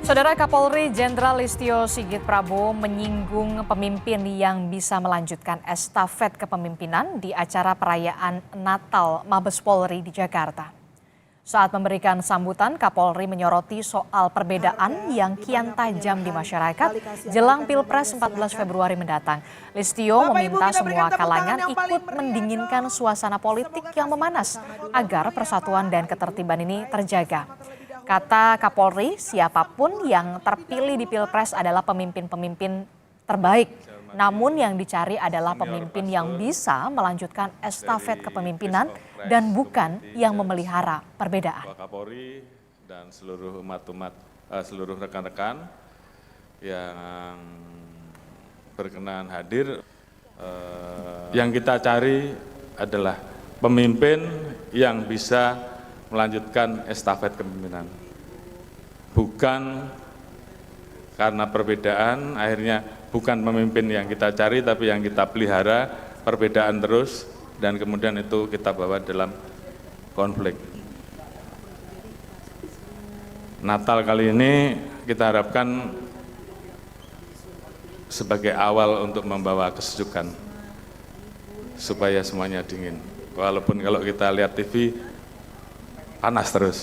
Saudara Kapolri Jenderal Listio Sigit Prabowo menyinggung pemimpin yang bisa melanjutkan estafet kepemimpinan di acara perayaan Natal Mabes Polri di Jakarta. Saat memberikan sambutan, Kapolri menyoroti soal perbedaan yang kian tajam di masyarakat jelang Pilpres 14 Februari mendatang. Listio meminta semua kalangan ikut mendinginkan suasana politik yang memanas agar persatuan dan ketertiban ini terjaga. Kata Kapolri, siapapun yang terpilih di Pilpres adalah pemimpin-pemimpin terbaik. Namun yang dicari adalah pemimpin yang bisa melanjutkan estafet kepemimpinan dan bukan yang memelihara perbedaan. Kapolri dan seluruh seluruh rekan-rekan yang berkenan hadir, yang kita cari adalah pemimpin yang bisa melanjutkan estafet kepemimpinan. Bukan karena perbedaan, akhirnya bukan pemimpin yang kita cari, tapi yang kita pelihara perbedaan terus, dan kemudian itu kita bawa dalam konflik. Natal kali ini kita harapkan sebagai awal untuk membawa kesejukan, supaya semuanya dingin. Walaupun kalau kita lihat TV, panas terus.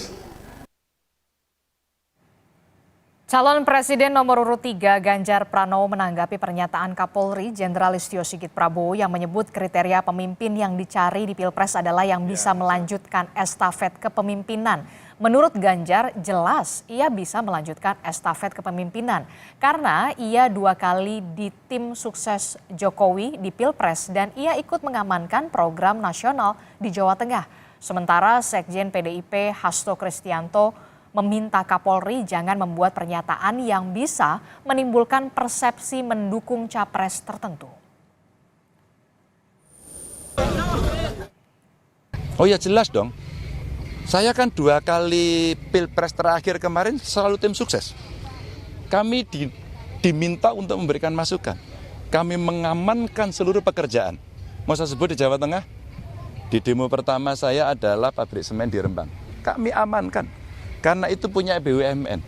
Calon Presiden nomor urut 3 Ganjar Pranowo menanggapi pernyataan Kapolri Jenderal Listio Sigit Prabowo yang menyebut kriteria pemimpin yang dicari di Pilpres adalah yang bisa melanjutkan estafet kepemimpinan. Menurut Ganjar, jelas ia bisa melanjutkan estafet kepemimpinan karena ia 2 kali di tim sukses Jokowi di Pilpres dan ia ikut mengamankan program nasional di Jawa Tengah. Sementara Sekjen PDIP Hasto Kristianto meminta Kapolri jangan membuat pernyataan yang bisa menimbulkan persepsi mendukung capres tertentu. Oh ya jelas dong. Saya kan 2 kali Pilpres terakhir kemarin selalu tim sukses. Kami diminta untuk memberikan masukan. Kami mengamankan seluruh pekerjaan. Mau saya sebut di Jawa Tengah? Di demo pertama saya adalah pabrik semen di Rembang. Kami amankan, karena itu punya BUMN,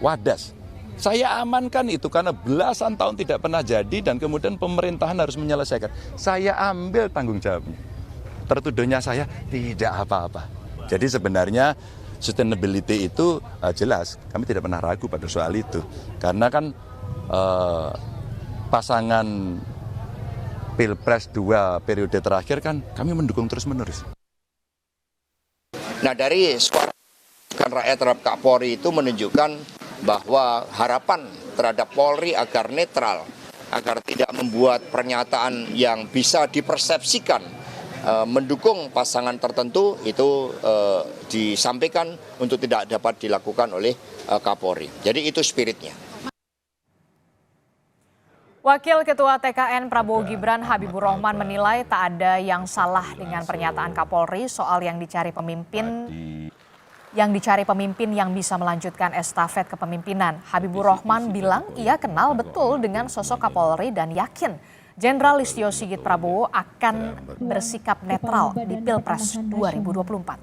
Wadas. Saya amankan itu karena belasan tahun tidak pernah jadi dan kemudian pemerintahan harus menyelesaikan. Saya ambil tanggung jawabnya. Tertuduhnya saya tidak apa-apa. Jadi sebenarnya sustainability itu jelas, kami tidak pernah ragu pada soal itu. Karena kan pasangan Pilpres 2 periode terakhir kan kami mendukung terus-menerus. Nah dari suara rakyat terhadap Kapolri itu menunjukkan bahwa harapan terhadap Polri agar netral, agar tidak membuat pernyataan yang bisa dipersepsikan mendukung pasangan tertentu itu disampaikan untuk tidak dapat dilakukan oleh Kapolri. Jadi itu spiritnya. Wakil Ketua TKN Prabowo Gibran Habibur Rahman menilai tak ada yang salah dengan pernyataan Kapolri soal yang dicari pemimpin yang bisa melanjutkan estafet kepemimpinan. Habibur Rahman bilang ia kenal betul dengan sosok Kapolri dan yakin Jenderal Listio Sigit Prabowo akan bersikap netral di Pilpres 2024.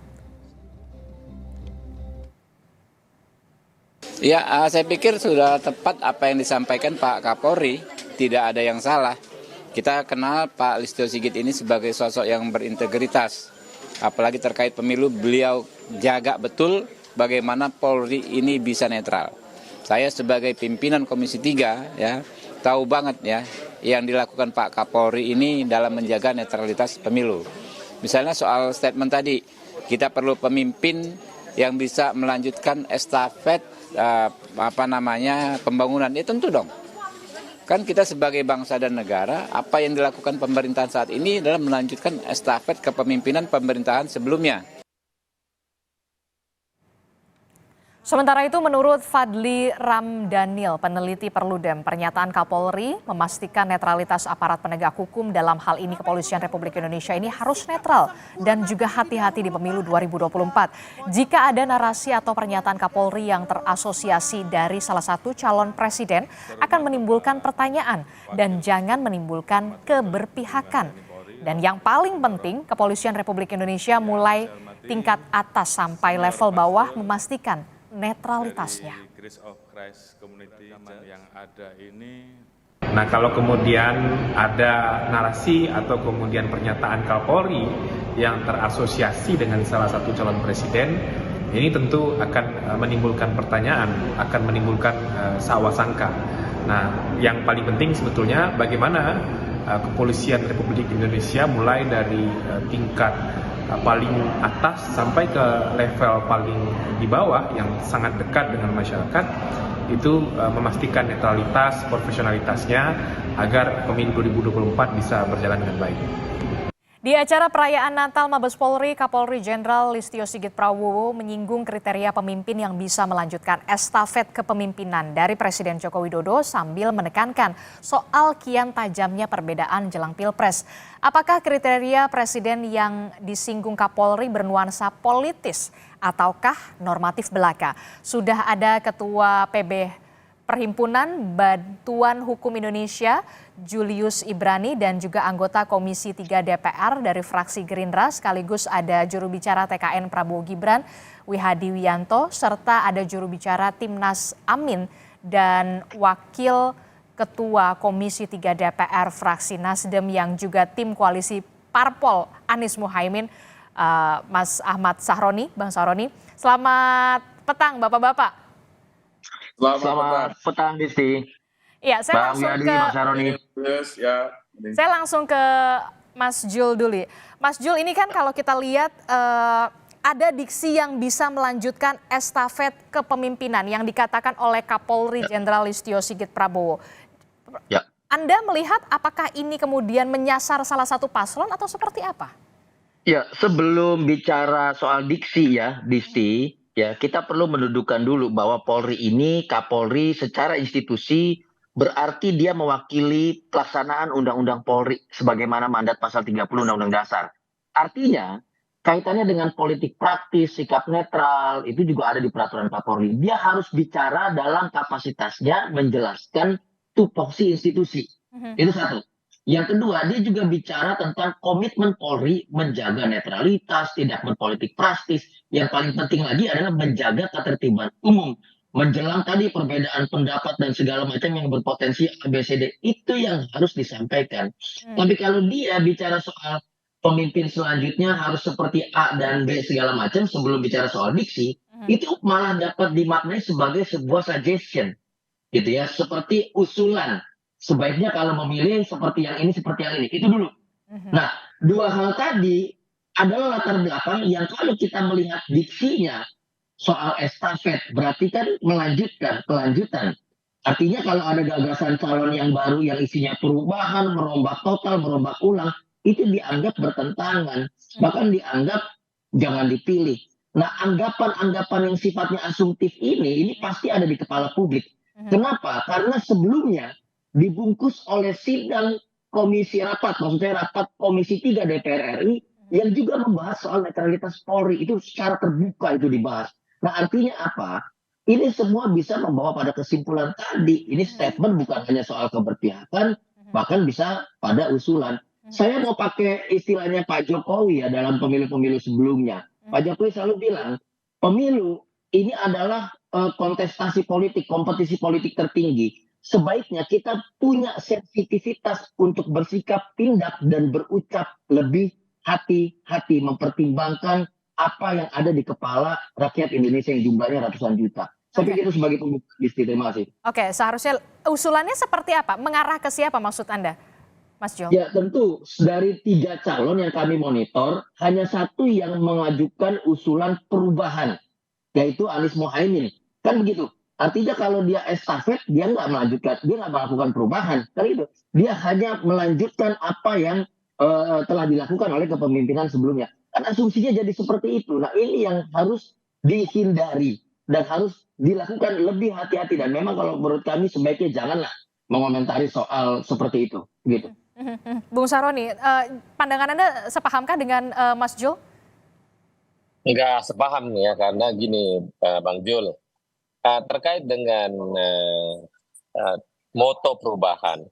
Ya, saya pikir sudah tepat apa yang disampaikan Pak Kapolri. Tidak ada yang salah. Kita kenal Pak Listio Sigit ini sebagai sosok yang berintegritas. Apalagi terkait pemilu, beliau jaga betul bagaimana Polri ini bisa netral. Saya sebagai pimpinan Komisi 3 ya, tahu banget ya yang dilakukan Pak Kapolri ini dalam menjaga netralitas pemilu. Misalnya soal statement tadi, kita perlu pemimpin yang bisa melanjutkan estafet pembangunan. Ya tentu dong. Kan kita sebagai bangsa dan negara, apa yang dilakukan pemerintahan saat ini adalah melanjutkan estafet kepemimpinan pemerintahan sebelumnya. Sementara itu menurut Fadli Ramdhanil, peneliti Perludem, pernyataan Kapolri memastikan netralitas aparat penegak hukum dalam hal ini Kepolisian Republik Indonesia ini harus netral dan juga hati-hati di pemilu 2024. Jika ada narasi atau pernyataan Kapolri yang terasosiasi dari salah satu calon presiden akan menimbulkan pertanyaan dan jangan menimbulkan keberpihakan. Dan yang paling penting, Kepolisian Republik Indonesia mulai tingkat atas sampai level bawah memastikan netralitasnya. Dari Grace of Christ Community yang ada ini. Nah, kalau kemudian ada narasi atau kemudian pernyataan Kapolri yang terasosiasi dengan salah satu calon presiden, ini tentu akan menimbulkan pertanyaan, akan menimbulkan sangka. Nah, yang paling penting sebetulnya bagaimana Kepolisian Republik Indonesia mulai dari tingkat paling atas sampai ke level paling di bawah yang sangat dekat dengan masyarakat itu memastikan netralitas, profesionalitasnya agar pemilu 2024 bisa berjalan dengan baik. Di acara perayaan Natal Mabes Polri, Kapolri Jenderal Listio Sigit Prabowo menyinggung kriteria pemimpin yang bisa melanjutkan estafet kepemimpinan dari Presiden Joko Widodo sambil menekankan soal kian tajamnya perbedaan jelang Pilpres. Apakah kriteria presiden yang disinggung Kapolri bernuansa politis ataukah normatif belaka? Sudah ada Ketua PB Perhimpunan Bantuan Hukum Indonesia, Julius Ibrani, dan juga anggota Komisi 3 DPR dari fraksi Gerindra, sekaligus ada juru bicara TKN Prabowo Gibran, Wihadi Wianto, serta ada juru bicara Timnas Amin dan Wakil Ketua Komisi 3 DPR fraksi Nasdem yang juga tim koalisi Parpol Anies Muhaimin, Mas Ahmad Sahroni, Bang Sahroni. Selamat petang Bapak-Bapak. Selamat petang, Disti. Iya, saya langsung ke Mas Jul dulu. Mas Jul, ini kan kalau kita lihat ada diksi yang bisa melanjutkan estafet kepemimpinan yang dikatakan oleh Kapolri Jenderal Listio Sigit Prabowo. Ya. Anda melihat apakah ini kemudian menyasar salah satu paslon atau seperti apa? Ya, sebelum bicara soal diksi ya, Disti, ya kita perlu mendudukkan dulu bahwa Polri ini, Kapolri secara institusi berarti dia mewakili pelaksanaan Undang-Undang Polri sebagaimana mandat pasal 30 Undang-Undang Dasar. Artinya kaitannya dengan politik praktis, sikap netral, itu juga ada di peraturan Kapolri. Dia harus bicara dalam kapasitasnya menjelaskan tupoksi institusi. Itu satu. Yang kedua, dia juga bicara tentang komitmen Polri menjaga netralitas, tidak berpolitik praktis. Yang paling penting lagi adalah menjaga ketertiban umum. Menjelang tadi perbedaan pendapat dan segala macam yang berpotensi ABCD, itu yang harus disampaikan. Tapi kalau dia bicara soal pemimpin selanjutnya harus seperti A dan B segala macam sebelum bicara soal diksi, itu malah dapat dimaknai sebagai sebuah suggestion. Gitu ya, seperti usulan. Sebaiknya kalau memilih seperti yang ini, seperti yang ini. Itu dulu. Nah, dua hal tadi adalah latar belakang yang kalau kita melihat diksinya soal estafet, berarti kan kelanjutan. Artinya kalau ada gagasan calon yang baru yang isinya perubahan, merombak total, merombak ulang, itu dianggap bertentangan. Bahkan dianggap jangan dipilih. Nah, anggapan-anggapan yang sifatnya asumtif ini pasti ada di kepala publik. Kenapa? Karena sebelumnya dibungkus oleh sidang komisi rapat, maksudnya rapat Komisi 3 DPR RI yang juga membahas soal netralitas Polri, itu secara terbuka itu dibahas. Nah, artinya apa? Ini semua bisa membawa pada kesimpulan tadi. Ini statement bukan hanya soal keberpihakan, bahkan bisa pada usulan. Saya mau pakai istilahnya Pak Jokowi ya dalam pemilu-pemilu sebelumnya. Pak Jokowi selalu bilang, pemilu ini adalah kontestasi politik, kompetisi politik tertinggi. Sebaiknya kita punya sensitivitas untuk bersikap, tindak, dan berucap lebih hati-hati, mempertimbangkan apa yang ada di kepala rakyat Indonesia yang jumlahnya ratusan juta. Saya pikir itu sebagai pembuka, terima kasih. Oke, seharusnya usulannya seperti apa? Mengarah ke siapa maksud Anda, Mas Jul? Ya tentu, dari 3 calon yang kami monitor, hanya satu yang mengajukan usulan perubahan, yaitu Anies Muhaimin. Kan begitu. Artinya kalau dia estafet, dia nggak melakukan perubahan. Kan itu. Dia hanya melanjutkan apa yang telah dilakukan oleh kepemimpinan sebelumnya. Kan asumsinya jadi seperti itu. Nah, ini yang harus dihindari dan harus dilakukan lebih hati-hati. Dan memang kalau menurut kami sebaiknya janganlah mengomentari soal seperti itu. Gitu. Bung Sahroni, pandangan Anda sepahamkah dengan Mas Jul? Enggak sepaham ya, karena gini Bang Jul. Terkait dengan moto perubahan,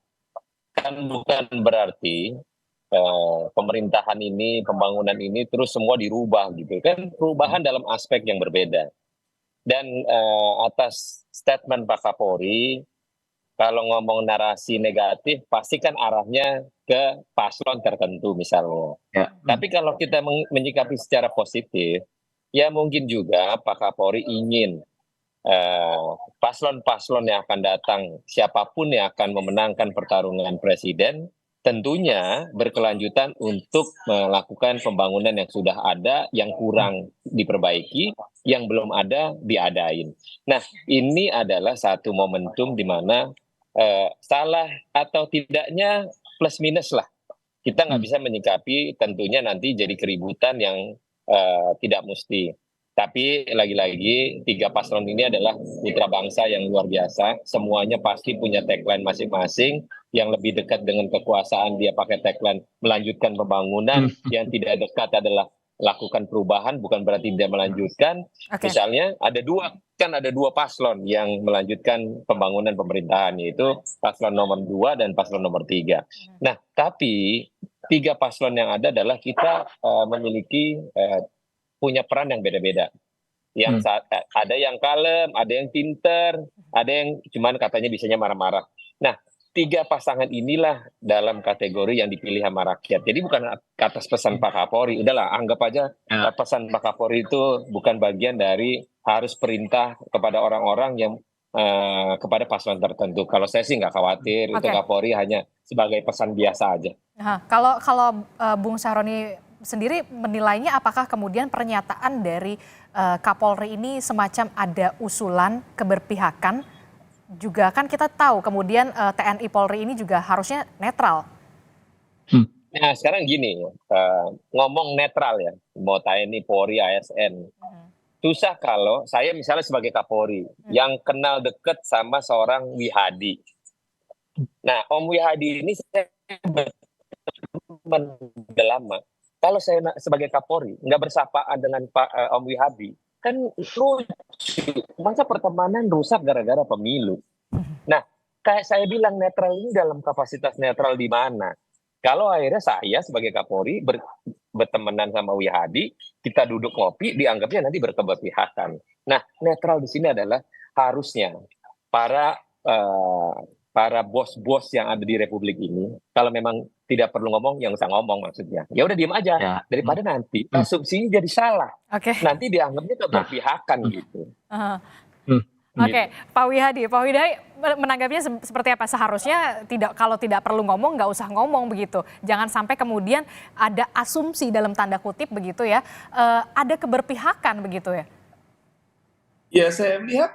kan bukan berarti pemerintahan ini, pembangunan ini terus semua dirubah gitu. Kan perubahan dalam aspek yang berbeda. Dan atas statement Pak Kapolri, kalau ngomong narasi negatif, pasti kan arahnya ke paslon tertentu misalnya. Ya. Tapi kalau kita menyikapi secara positif, ya mungkin juga Pak Kapolri ingin paslon-paslon yang akan datang, siapapun yang akan memenangkan pertarungan presiden, tentunya berkelanjutan untuk melakukan pembangunan yang sudah ada, yang kurang diperbaiki, yang belum ada diadain. Nah, ini adalah satu momentum di mana salah atau tidaknya plus minus lah. Kita nggak bisa menyikapi tentunya nanti jadi keributan yang tidak mesti. Tapi lagi-lagi 3 paslon ini adalah putra bangsa yang luar biasa. Semuanya pasti punya tagline masing-masing. Yang lebih dekat dengan kekuasaan dia pakai tagline melanjutkan pembangunan. Yang tidak dekat adalah lakukan perubahan, bukan berarti tidak melanjutkan. Misalnya ada dua paslon yang melanjutkan pembangunan pemerintahan, yaitu paslon nomor 2 dan paslon nomor 3. Nah, tapi 3 paslon yang ada adalah kita memiliki punya peran yang beda-beda. Yang ada yang kalem, ada yang pinter, ada yang cuman katanya bisanya marah-marah. Nah, 3 pasangan inilah dalam kategori yang dipilih sama rakyat. Jadi bukan atas pesan Pak Kapolri. Udahlah, anggap aja pesan Pak Kapolri itu bukan bagian dari harus perintah kepada orang-orang yang kepada paslon tertentu. Kalau saya sih nggak khawatir, itu Kapolri hanya sebagai pesan biasa aja. Kalau Bung Sahroni sendiri menilainya, apakah kemudian pernyataan dari Kapolri ini semacam ada usulan keberpihakan? Juga kan kita tahu kemudian TNI Polri ini juga harusnya netral. Nah sekarang gini, ngomong netral ya, mau TNI, Polri, ASN. Susah kalau saya misalnya sebagai Kapolri yang kenal deket sama seorang Wihadi. Nah Om Wihadi ini saya berteman udah lama. Kalau saya sebagai Kapolri nggak bersapaan dengan Pak Om Wihadi, kan lucu. Masa pertemanan rusak gara-gara pemilu. Nah, kayak saya bilang netral ini dalam kapasitas netral di mana? Kalau akhirnya saya sebagai Kapolri bertemanan sama Wihadi, kita duduk ngopi, dianggapnya nanti berkeberpihakan. Nah, netral di sini adalah harusnya para bos-bos yang ada di Republik ini, kalau memang tidak perlu ngomong, yang usah ngomong maksudnya. Ya udah diem aja, daripada nanti asumsinya jadi salah. Nanti dianggapnya keberpihakan gitu. Pak Wihadi menanggapnya seperti apa? Seharusnya kalau tidak perlu ngomong, nggak usah ngomong begitu. Jangan sampai kemudian ada asumsi dalam tanda kutip begitu ya, ada keberpihakan begitu ya. Ya saya lihat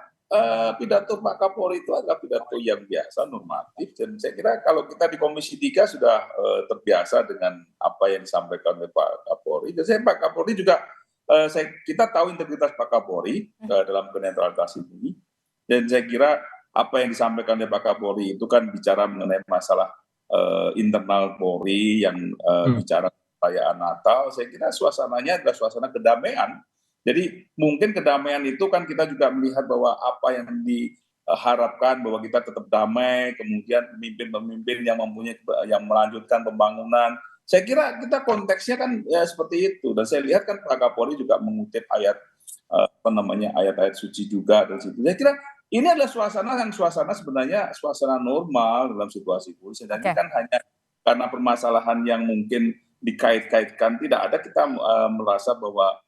pidato Pak Kapolri itu adalah pidato yang biasa, normatif, dan saya kira kalau kita di Komisi 3 sudah terbiasa dengan apa yang disampaikan oleh Pak Kapolri. Dan Pak Kapolri juga, kita tahu integritas Pak Kapolri dalam kenetralitas ini, dan saya kira apa yang disampaikan oleh Pak Kapolri itu kan bicara mengenai masalah internal Polri yang bicara perayaan Natal. Saya kira suasananya adalah suasana kedamaian. Jadi mungkin kedamaian itu kan kita juga melihat bahwa apa yang diharapkan bahwa kita tetap damai, kemudian pemimpin-pemimpin yang melanjutkan pembangunan. Saya kira kita konteksnya kan ya seperti itu, dan saya lihat kan Pak Kapolri juga mengutip ayat-ayat suci juga dari situ. Saya kira ini adalah suasana sebenarnya suasana normal dalam situasi polisi, dan ini kan hanya karena permasalahan yang mungkin dikait-kaitkan, tidak ada kita merasa bahwa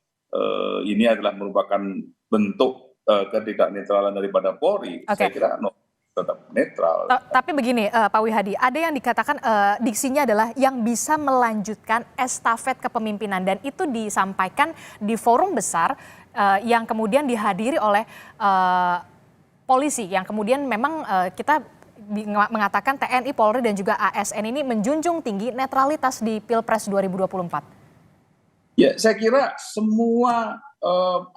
ini adalah merupakan bentuk ketidaknetralan daripada Polri. Saya kira tetap netral. Tapi begini Pak Wihadi, ada yang dikatakan diksinya adalah yang bisa melanjutkan estafet kepemimpinan, dan itu disampaikan di forum besar yang kemudian dihadiri oleh polisi, yang kemudian memang kita mengatakan TNI, Polri dan juga ASN ini menjunjung tinggi netralitas di Pilpres 2024. Ya, saya kira semua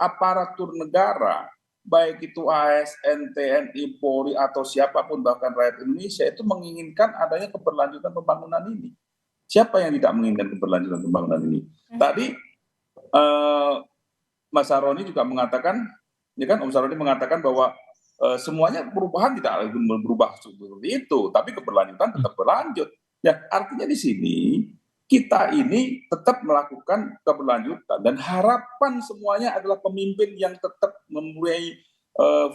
aparatur negara, baik itu ASN, TNI, Polri, atau siapapun bahkan rakyat Indonesia itu menginginkan adanya keberlanjutan pembangunan ini. Siapa yang tidak menginginkan keberlanjutan pembangunan ini? Tadi Mas Sahroni juga mengatakan, ya kan Om Sahroni mengatakan bahwa semuanya perubahan tidak berubah seperti itu, tapi keberlanjutan tetap berlanjut. Ya, artinya di sini kita ini tetap melakukan keberlanjutan dan harapan semuanya adalah pemimpin yang tetap mempunyai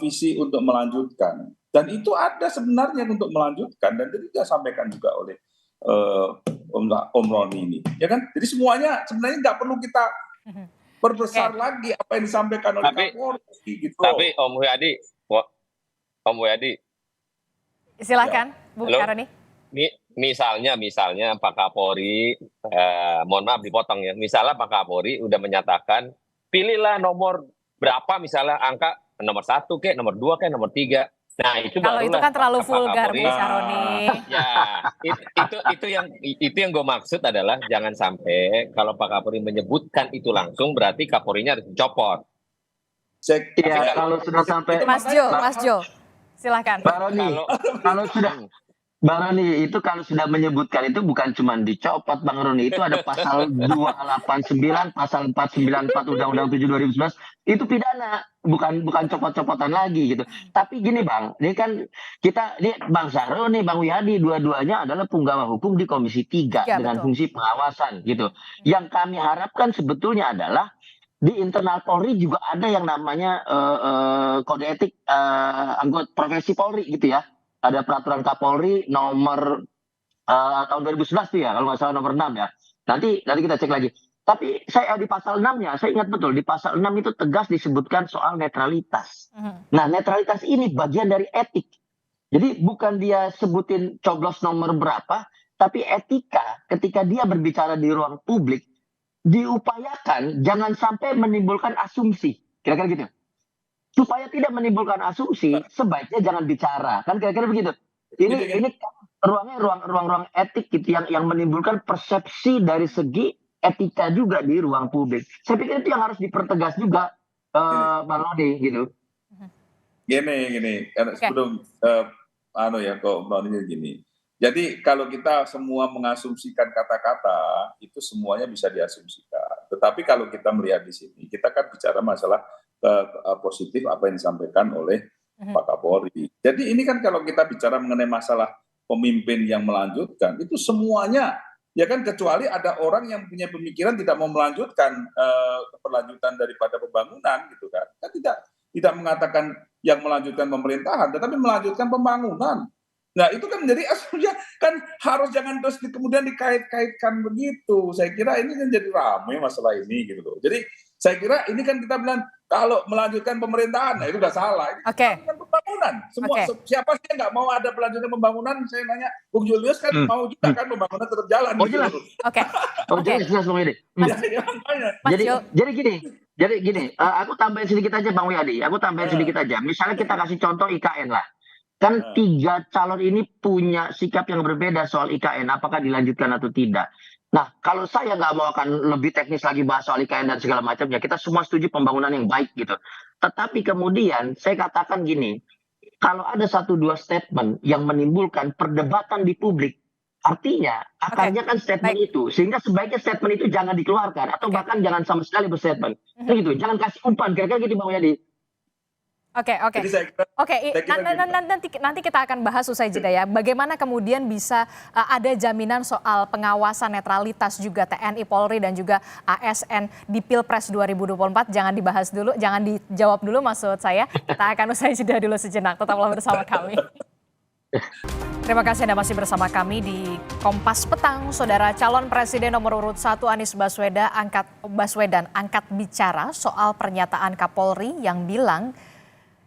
visi untuk melanjutkan, dan itu ada sebenarnya untuk melanjutkan, dan tadi disampaikan juga oleh Om Roni ini, ya kan? Jadi semuanya sebenarnya nggak perlu kita perbesar lagi apa yang disampaikan oleh Kapolri gitu. Tapi Om Wiyadi, Silahkan, Bung Karoni. Misalnya Pak Kapolri, mohon maaf dipotong ya, misalnya Pak Kapolri udah menyatakan pilihlah nomor berapa, misalnya angka nomor 1 kek, nomor 2 kek, nomor 3. Nah itu kalau itu kan terlalu vulgar, Bung Karoni. Ya, itu yang gue maksud adalah jangan sampai kalau Pak Kapolri menyebutkan itu langsung berarti Kapolrinya harus dicopot. Iya, kalau sudah sampai Mas Jo, silakan. Bang Roni, itu kalau sudah menyebutkan itu bukan cuma dicopot, Bang Roni, itu ada pasal 289, pasal 494 Undang-Undang 7 2011, itu pidana, bukan copot-copotan lagi gitu. Tapi gini Bang, ini kan ini Bang Saro nih, Bang Wiyadi, dua-duanya adalah punggawa hukum di Komisi 3 dengan fungsi pengawasan gitu. Yang kami harapkan sebetulnya adalah di internal Polri juga ada yang namanya kode etik anggota profesi Polri gitu ya. Ada peraturan Kapolri nomor tahun 2011 tuh ya, kalau nggak salah nomor 6 ya. Nanti kita cek lagi. Tapi saya di pasal 6-nya, saya ingat betul di pasal 6 itu tegas disebutkan soal netralitas. Nah, netralitas ini bagian dari etik. Jadi bukan dia sebutin coblos nomor berapa, tapi etika ketika dia berbicara di ruang publik diupayakan jangan sampai menimbulkan asumsi. Kira-kira gitu. Supaya tidak menimbulkan asumsi, sebaiknya jangan bicara. Kan kira-kira begitu. Ini ruangnya ruang etik gitu yang menimbulkan persepsi dari segi etika juga di ruang publik. Saya pikir itu yang harus dipertegas juga, Bang Roni gitu. Gini, sebelum kok Bang Roni gini. Jadi kalau kita semua mengasumsikan kata-kata, itu semuanya bisa diasumsikan. Tetapi kalau kita melihat di sini, kita kan bicara masalah positif apa yang disampaikan oleh Pak Kapolri. Jadi ini kan kalau kita bicara mengenai masalah pemimpin yang melanjutkan, itu semuanya, ya kan, kecuali ada orang yang punya pemikiran tidak mau melanjutkan keberlanjutan daripada pembangunan gitu kan. Kita tidak mengatakan yang melanjutkan pemerintahan, tetapi melanjutkan pembangunan. Nah itu kan menjadi asumsinya kan harus jangan terus kemudian dikait-kaitkan begitu. Saya kira ini kan jadi ramai masalah ini gitu loh. Jadi saya kira ini kan kita bilang kalau melanjutkan pemerintahan, nah itu udah salah. Ini melanjutkan pembangunan. Siapa sih yang nggak mau ada pelanjutan pembangunan? Saya nanya, Bung Julius kan mau juga kan pembangunan tetap jalan. Oh jelas. Jelas Bang Wiyadi. Jadi gini, aku tambahin sedikit aja Bang Wiyadi. Misalnya kita kasih contoh IKN lah. Kan 3 calon ini punya sikap yang berbeda soal IKN, apakah dilanjutkan atau tidak. Nah, kalau saya nggak mau akan lebih teknis lagi bahas soal IKN dan segala macamnya, kita semua setuju pembangunan yang baik gitu. Tetapi kemudian saya katakan gini, kalau ada 1-2 statement yang menimbulkan perdebatan di publik, artinya akarnya kan statement itu, sehingga sebaiknya statement itu jangan dikeluarkan atau bahkan jangan sama sekali berstatement. Gitu, jangan kasih umpan, kira-kira gitu Bang Wiyadi. Oke. Nanti kita akan bahas usai jeda ya. Bagaimana kemudian bisa ada jaminan soal pengawasan netralitas juga TNI, Polri dan juga ASN di Pilpres 2024. Jangan dibahas dulu, jangan dijawab dulu maksud saya. Kita akan usai jeda dulu sejenak. Tetaplah bersama kami. Terima kasih Anda masih bersama kami di Kompas Petang. Saudara, calon presiden nomor urut 1 Anies Baswedan angkat bicara soal pernyataan Kapolri yang bilang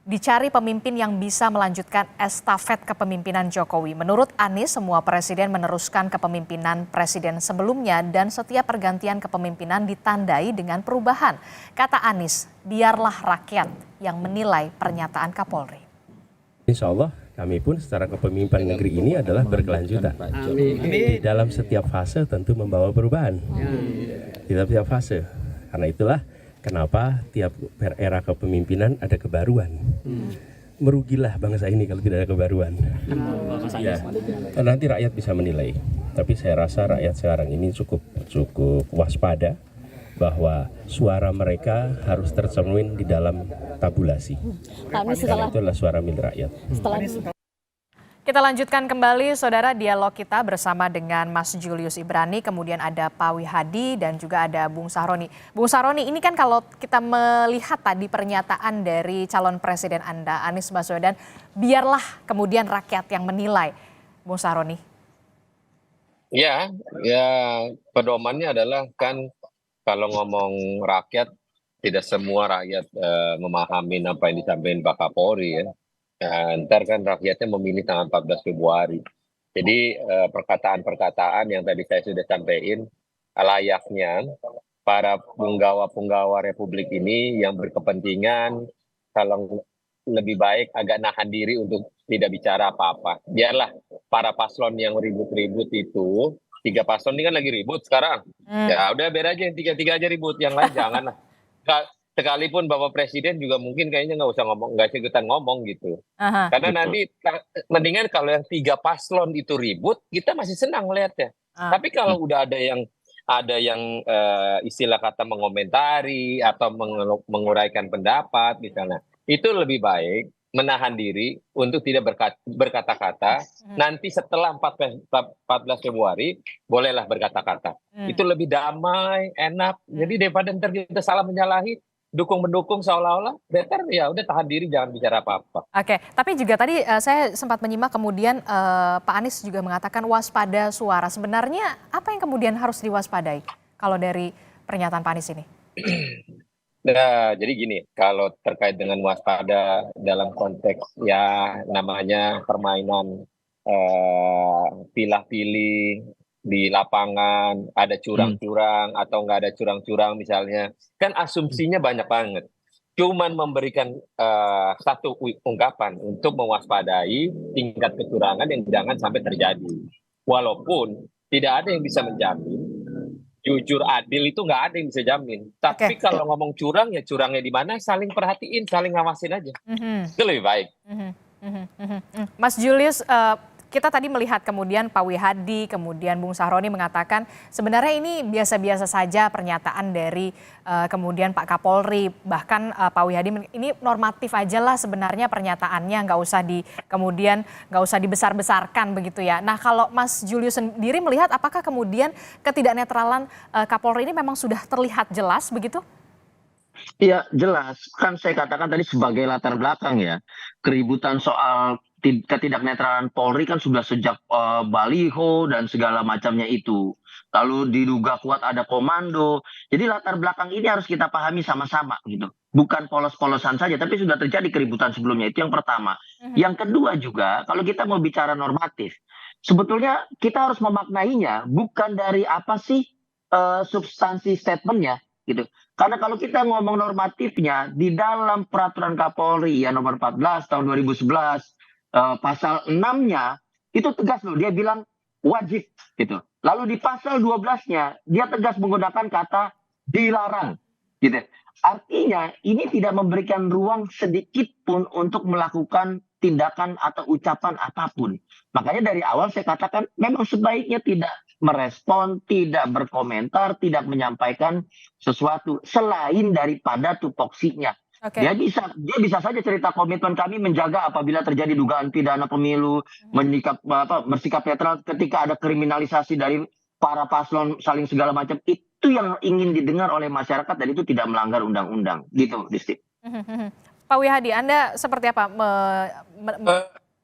dicari pemimpin yang bisa melanjutkan estafet kepemimpinan Jokowi. Menurut Anies, semua presiden meneruskan kepemimpinan presiden sebelumnya dan setiap pergantian kepemimpinan ditandai dengan perubahan. Kata Anies, biarlah rakyat yang menilai pernyataan Kapolri. Insya Allah kami pun secara kepemimpinan negeri ini adalah berkelanjutan. Di dalam setiap fase tentu membawa perubahan. Di dalam setiap fase. Karena itulah kenapa tiap era kepemimpinan ada kebaruan. Merugilah bangsa ini kalau tidak ada kebaruan. Ya, nanti rakyat bisa menilai. Tapi saya rasa rakyat sekarang ini cukup waspada bahwa suara mereka harus tercermin di dalam tabulasi. Karena itu adalah suara milik rakyat. Kita lanjutkan kembali, Saudara, dialog kita bersama dengan Mas Julius Ibrani, kemudian ada Pak Wihadi, dan juga ada Bung Sahroni. Bung Sahroni, ini kan kalau kita melihat tadi pernyataan dari calon presiden Anda, Anies Baswedan, biarlah kemudian rakyat yang menilai. Bung Sahroni. Ya, pedomannya adalah kan kalau ngomong rakyat, tidak semua rakyat memahami apa yang disampaikan Pak Kapolri ya. Ntar kan rakyatnya memilih tanggal 14 Februari. Jadi perkataan-perkataan yang tadi saya sudah sampaikan, layaknya para punggawa-punggawa Republik ini yang berkepentingan, kalau lebih baik agak nahan diri untuk tidak bicara apa-apa. Biarlah para paslon yang ribut-ribut itu, 3 paslon ini kan lagi ribut sekarang. Ya udah biar aja yang 3-3 aja ribut, yang lain janganlah. Sekalipun Bapak Presiden juga mungkin kayaknya nggak usah ngomong, nggak ikutan ngomong gitu. Karena nanti mendingan kalau yang 3 paslon itu ribut, kita masih senang lihatnya. Tapi kalau udah ada yang istilah kata mengomentari atau menguraikan pendapat misalnya, itu lebih baik menahan diri untuk tidak berkata-kata. Nanti setelah 14 Februari bolehlah berkata-kata. Itu lebih damai, enak. Jadi daripada ntar kita salah menyalahi, dukung-mendukung seolah-olah, better ya udah tahan diri, jangan bicara apa-apa. Oke, tapi juga tadi saya sempat menyimak kemudian Pak Anies juga mengatakan waspada suara. Sebenarnya apa yang kemudian harus diwaspadai kalau dari pernyataan Pak Anies ini? Nah, jadi gini, kalau terkait dengan waspada dalam konteks ya namanya permainan pilih-pilih di lapangan, ada curang-curang atau nggak ada curang-curang misalnya, kan asumsinya banyak banget. Cuman memberikan satu ungkapan untuk mewaspadai tingkat kecurangan yang jangan sampai terjadi. Walaupun tidak ada yang bisa menjamin, jujur adil itu nggak ada yang bisa jamin. Tapi kalau ngomong curang ya curangnya di mana, saling perhatiin, saling ngawasin aja. Itu lebih baik. Mas Julius, kita tadi melihat kemudian Pak Wihadi, kemudian Bung Sahroni mengatakan sebenarnya ini biasa-biasa saja pernyataan dari kemudian Pak Kapolri. Bahkan Pak Wihadi ini normatif aja lah sebenarnya pernyataannya, nggak usah dibesar-besarkan begitu ya. Nah kalau Mas Julius sendiri melihat apakah kemudian ketidaknetralan Kapolri ini memang sudah terlihat jelas begitu? Iya jelas, kan saya katakan tadi sebagai latar belakang ya, keributan soal ketidaknetralan Polri kan sudah sejak baliho dan segala macamnya itu. Lalu diduga kuat ada komando. Jadi latar belakang ini harus kita pahami sama-sama gitu. Bukan polos-polosan saja, tapi sudah terjadi keributan sebelumnya. Itu yang pertama. Yang kedua juga, kalau kita mau bicara normatif, sebetulnya kita harus memaknainya bukan dari apa sih substansi statementnya gitu. Karena kalau kita ngomong normatifnya di dalam peraturan Kapolri ya nomor 14 tahun 2011 pasal 6-nya itu tegas loh, dia bilang wajib gitu. Lalu di pasal 12-nya dia tegas menggunakan kata dilarang gitu. Artinya ini tidak memberikan ruang sedikit pun untuk melakukan tindakan atau ucapan apapun. Makanya dari awal saya katakan memang sebaiknya tidak merespon, tidak berkomentar, tidak menyampaikan sesuatu selain daripada tupoksinya. Dia bisa saja cerita komitmen kami menjaga apabila terjadi dugaan pidana pemilu, bersikap netral ketika ada kriminalisasi dari para paslon saling segala macam. Itu yang ingin didengar oleh masyarakat dan itu tidak melanggar undang-undang. Gitu, Disti. Pak Wihadi, Anda seperti apa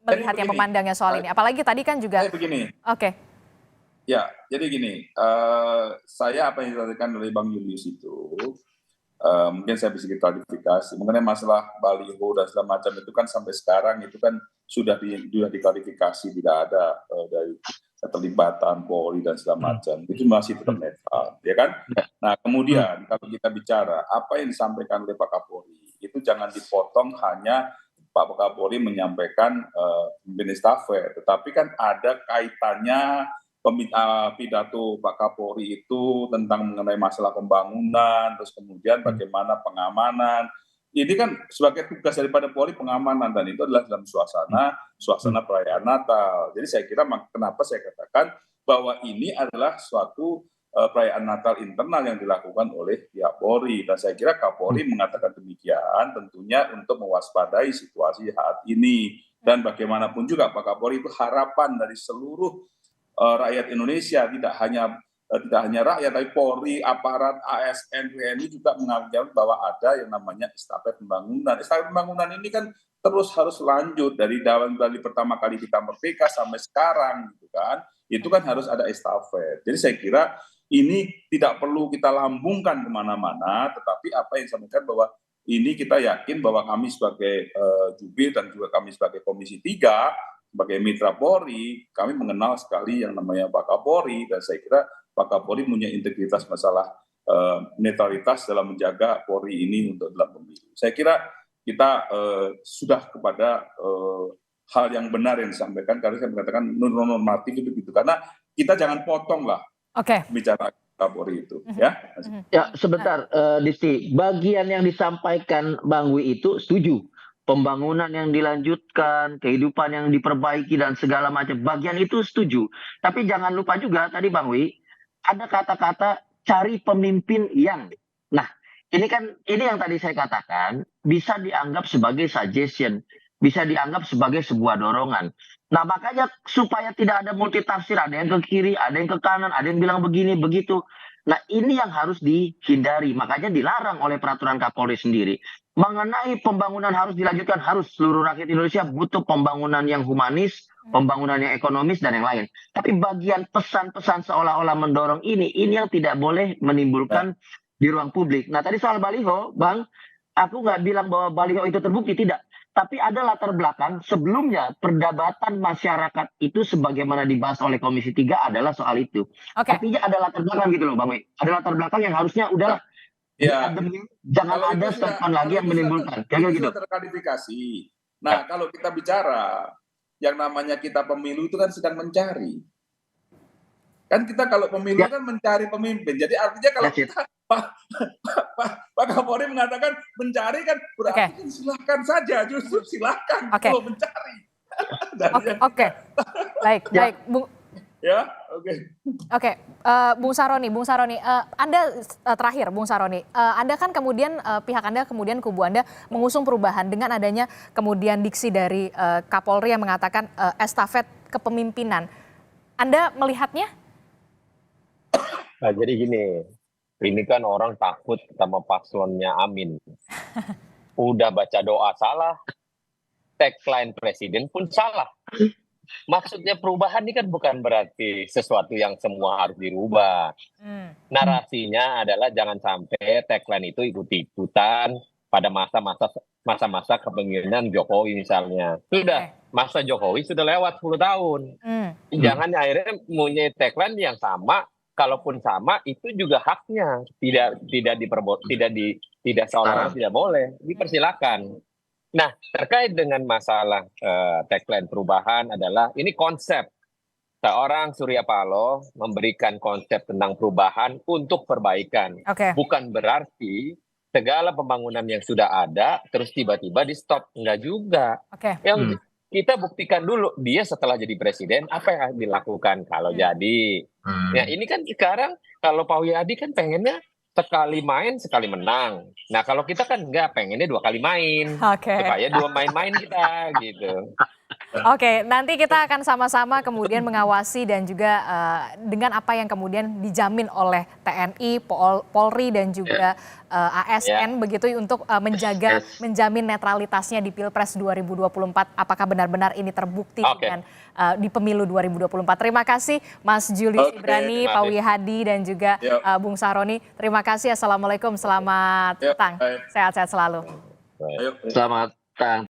melihat yang memandangnya soal ini? Apalagi tadi kan juga. Begini. Ya, jadi gini, saya apa yang disampaikan oleh Bang Julius itu, mungkin saya bisa klarifikasi mengenai masalah baliho dan segala macam itu kan sampai sekarang itu kan sudah diklarifikasi, tidak ada dari keterlibatan Polri dan segala macam, itu masih tetap netral, ya kan? Nah kemudian kalau kita bicara apa yang disampaikan oleh Pak Kapolri, itu jangan dipotong hanya Pak Kapolri menyampaikan pemimpin estafet, tetapi kan ada kaitannya pidato Pak Kapolri itu tentang mengenai masalah pembangunan, terus kemudian bagaimana pengamanan. Ini kan sebagai tugas daripada Polri pengamanan, dan itu adalah dalam suasana perayaan Natal. Jadi saya kira kenapa saya katakan bahwa ini adalah suatu perayaan Natal internal yang dilakukan oleh pihak Polri, dan saya kira Kapolri mengatakan demikian tentunya untuk mewaspadai situasi saat ini. Dan bagaimanapun juga Pak Kapolri itu harapan dari seluruh rakyat Indonesia, tidak hanya rakyat, tapi Polri, aparat, ASN, WNI juga menganggap bahwa ada yang namanya estafet pembangunan. Estafet pembangunan ini kan terus harus lanjut dari pertama kali kita merdeka sampai sekarang, gitu kan. Itu kan harus ada estafet. Jadi saya kira ini tidak perlu kita lambungkan kemana-mana, tetapi apa yang disampaikan bahwa ini kita yakin bahwa kami sebagai Jubir dan juga kami sebagai Komisi 3, sebagai mitra Polri, kami mengenal sekali yang namanya Pak Kapolri, dan saya kira Pak Kapolri punya integritas masalah netralitas dalam menjaga Polri ini untuk dalam pemilu. Saya kira kita sudah kepada hal yang benar yang disampaikan, karena saya mengatakan normatif itu gitu, karena kita jangan potong lah bicara Kapolri itu, ya. Ya, sebentar, Disti. Bagian yang disampaikan Bang Wi itu setuju. Pembangunan yang dilanjutkan, kehidupan yang diperbaiki dan segala macam. Bagian itu setuju. Tapi jangan lupa juga tadi Bang Wi, ada kata-kata cari pemimpin yang. Nah, ini yang tadi saya katakan bisa dianggap sebagai suggestion, bisa dianggap sebagai sebuah dorongan. Nah, makanya supaya tidak ada multitafsir, ada yang ke kiri, ada yang ke kanan, ada yang bilang begini, begitu. Nah, ini yang harus dihindari. Makanya dilarang oleh peraturan Kapolri sendiri. Mengenai pembangunan harus dilanjutkan, harus seluruh rakyat Indonesia butuh pembangunan yang humanis, pembangunan yang ekonomis, dan yang lain. Tapi bagian pesan-pesan seolah-olah mendorong ini yang tidak boleh menimbulkan di ruang publik. Nah, tadi soal baliho, Bang, aku nggak bilang bahwa baliho itu terbukti, tidak. Tapi ada latar belakang sebelumnya perdebatan masyarakat itu sebagaimana dibahas oleh Komisi 3 adalah soal itu. Artinya ada latar belakang gitu loh Bang Wi. Ada latar belakang yang harusnya udahlah. Ya. Jangan ada statement lagi yang menimbulkan. Kayak gitu. Terklarifikasi. Nah, kalau kita bicara yang namanya kita pemilu itu kan sedang mencari. Kan kita kalau pemilu kan mencari pemimpin. Jadi artinya kalau kita Pak Kapolri mengatakan mencari kan berarti kan silahkan saja, justru silahkan kalau mencari. Baik, Bung. Ya, Bung Saroni, Anda terakhir, Bung Saroni, Anda kan kemudian pihak Anda kemudian kubu Anda mengusung perubahan dengan adanya kemudian diksi dari Kapolri yang mengatakan estafet kepemimpinan. Anda melihatnya? Nah, jadi gini. Ini kan orang takut sama paslonnya Amin. Udah baca doa salah, tagline presiden pun salah. Maksudnya perubahan ini kan bukan berarti sesuatu yang semua harus dirubah. Narasinya adalah jangan sampai tagline itu ikut-ikutan pada masa-masa kepemimpinan Jokowi misalnya. Sudah, masa Jokowi sudah lewat 10 tahun. Jangan akhirnya punya tagline yang sama. Kalaupun sama itu juga haknya, tidak seolah-olah tidak boleh, dipersilakan. Nah, terkait dengan masalah tagline perubahan adalah ini konsep. Seorang Surya Paloh memberikan konsep tentang perubahan untuk perbaikan. Bukan berarti segala pembangunan yang sudah ada terus tiba-tiba di stop, enggak juga. Yang kita buktikan dulu dia setelah jadi presiden apa yang dilakukan kalau jadi. Ya ini kan sekarang kalau Pak Wiyadi kan pengennya sekali main sekali menang. Nah kalau kita kan enggak, pengennya 2 kali main. Supaya 2 main-main kita gitu. Nanti kita akan sama-sama kemudian mengawasi dan juga dengan apa yang kemudian dijamin oleh TNI, Polri dan juga ASN begitu untuk menjamin netralitasnya di Pilpres 2024. Apakah benar-benar ini terbukti dengan di pemilu 2024. Terima kasih Mas Julius Ibrani, Pak Wihadi dan juga Bung Saroni. Terima kasih. Assalamualaikum, selamat petang. Sehat-sehat selalu. Selamat petang.